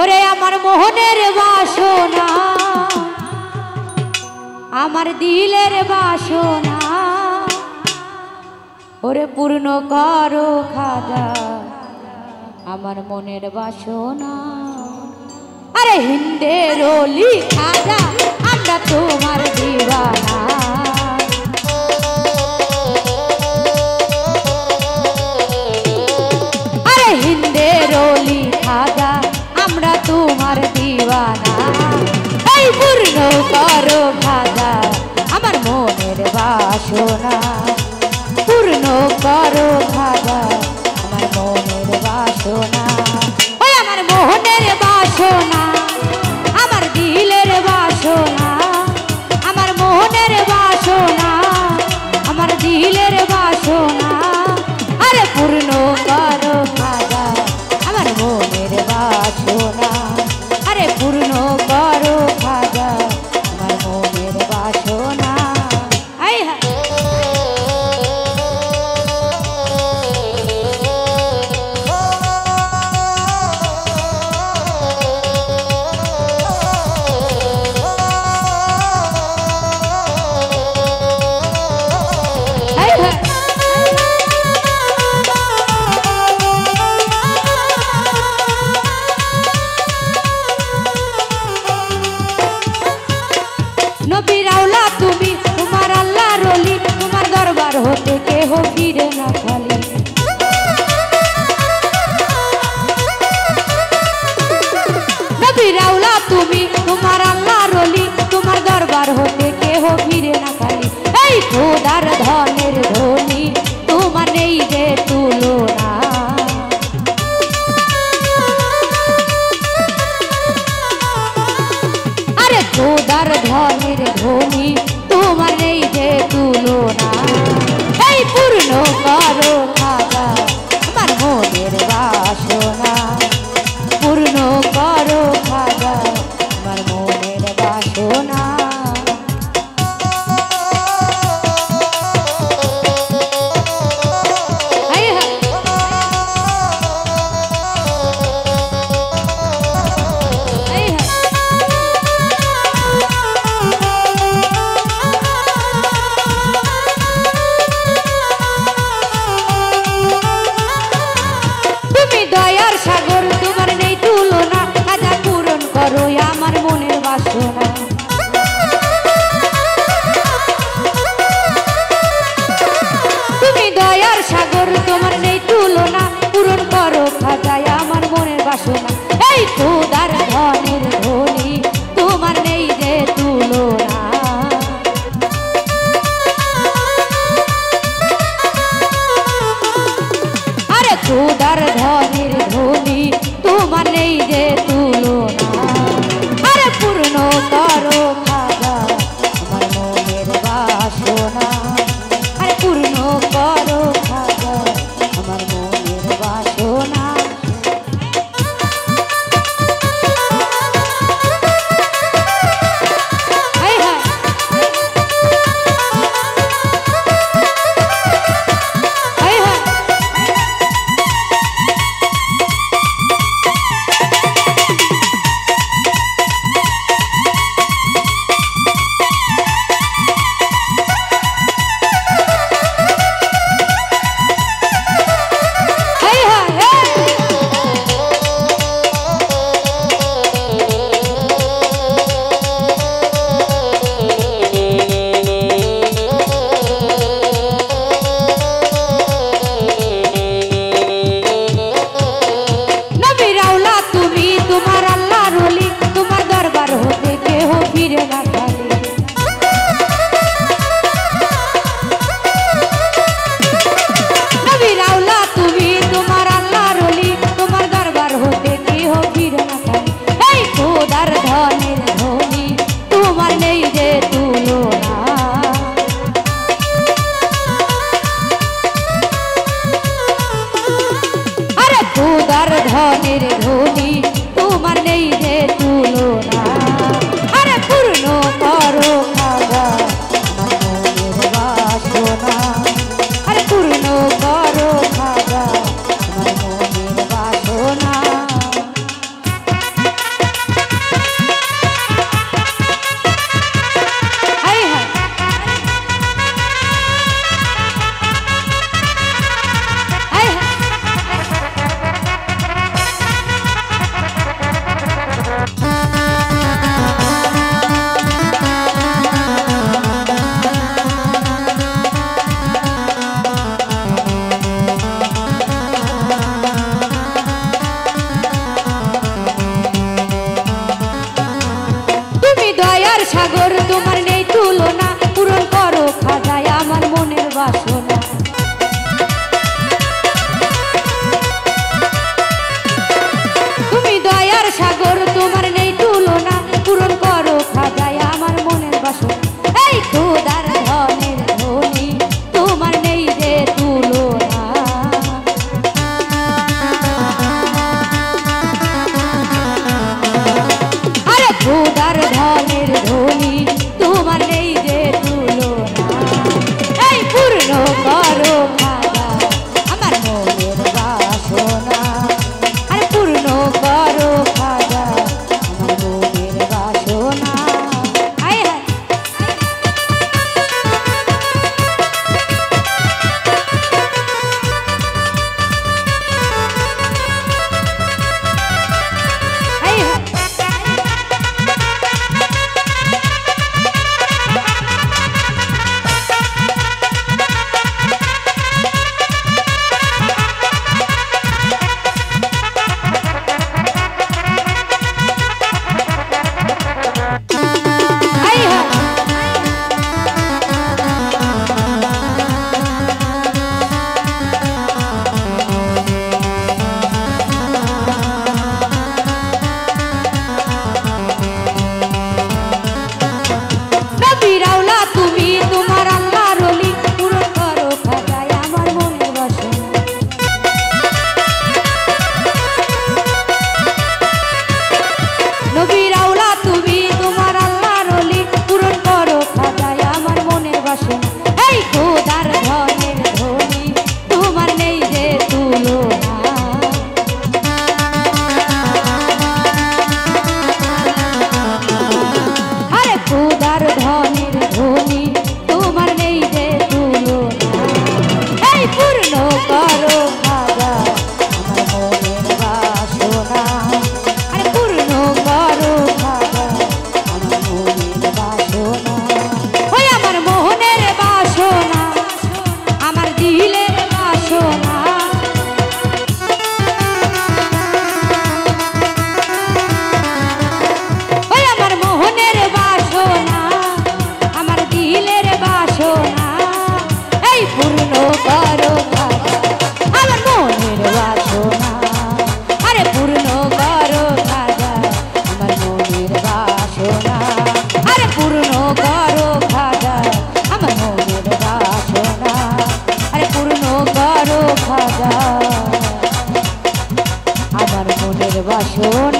ওরে আমার মোহনের বাসনা, আমার দিলের বাসনা, ওরে পূর্ণ করো খাজা আমার মনের বাসনা। আরে হিন্দের ওলি খাজা আমরা তোমার দিওয়ানা। আরে হিন্দের ওলি খাজা আমরা তোমার দিওয়ানা। এই পূর্ণ করো খাজা আমার মনের বাসনা, পূর্ণ করো খাজা আমার মনের বাসনা। ওই আমার মোহনের বাসনা, আমার দিলের বাসনা, আমার মোহনের বাসনা, আমার দিলের বাসনা। আরে পূর্ণ করো খাজা আমার মনের বাসনা। আরে পূর্ণ করো খাজা আমার মনের বাসনা। আই হা নবীর আওলা তুমি, তোমার আল্লাহর ওলি, তোমার দরবার হতে কেহ ফিরে না খালি। নবীর আওলা তুমি, তোমার আল্লাহর ওলি, তোমার দরবার হতে কেহ ফিরে না খালি। এই খোদার ধনের ধনী তোমার নেই যে তুলনা। আরে খোদার ধনের ধনী তোমার নেই যে তুলনা। এই পূর্ণ করো খাজা আমার মনের বাসনা, পূর্ণ করো খাজা আমার মনের বাসনা। দয়ার সাগর তোমার নেই তুলনা, খাজা পূরণ করো আমার মনের বাসনা। তুমি দয়ার সাগর তোমার নেই তুলনা, পূরণ করো খাজা আমার মনের বাসনা। এই খোদার ধনের ধনী তোমার নেই যে তুলনা। আরে খোদার ধনের ধনী তোমার নেই যে তুলনা। আরে পূর্ণ করো খাজা আমার মনের বাসনা। আরে পূর্ণ করো খাজা আমার মনের বাসনা। সাগর তোমার নেই তুলনা পূরণ করো খাজায় আমার মনের বাসনা তুমি দয়ার সাগর তোমার নেই তুলনা পূরণ করো খাজায় আমার মনের বাসনা এই খোদার ধনের ধনী তোমার নেই যে তুলনা আরে খোদার ধনের ধনী তোমার নেই যে তুলনা এই পূর্ণ করো খাজা আমার মনের বাসনা আরে পূর্ণ করো খাজা আমার মনের বাসনা আয় হায় আয় হায় আমার মনের বাসনা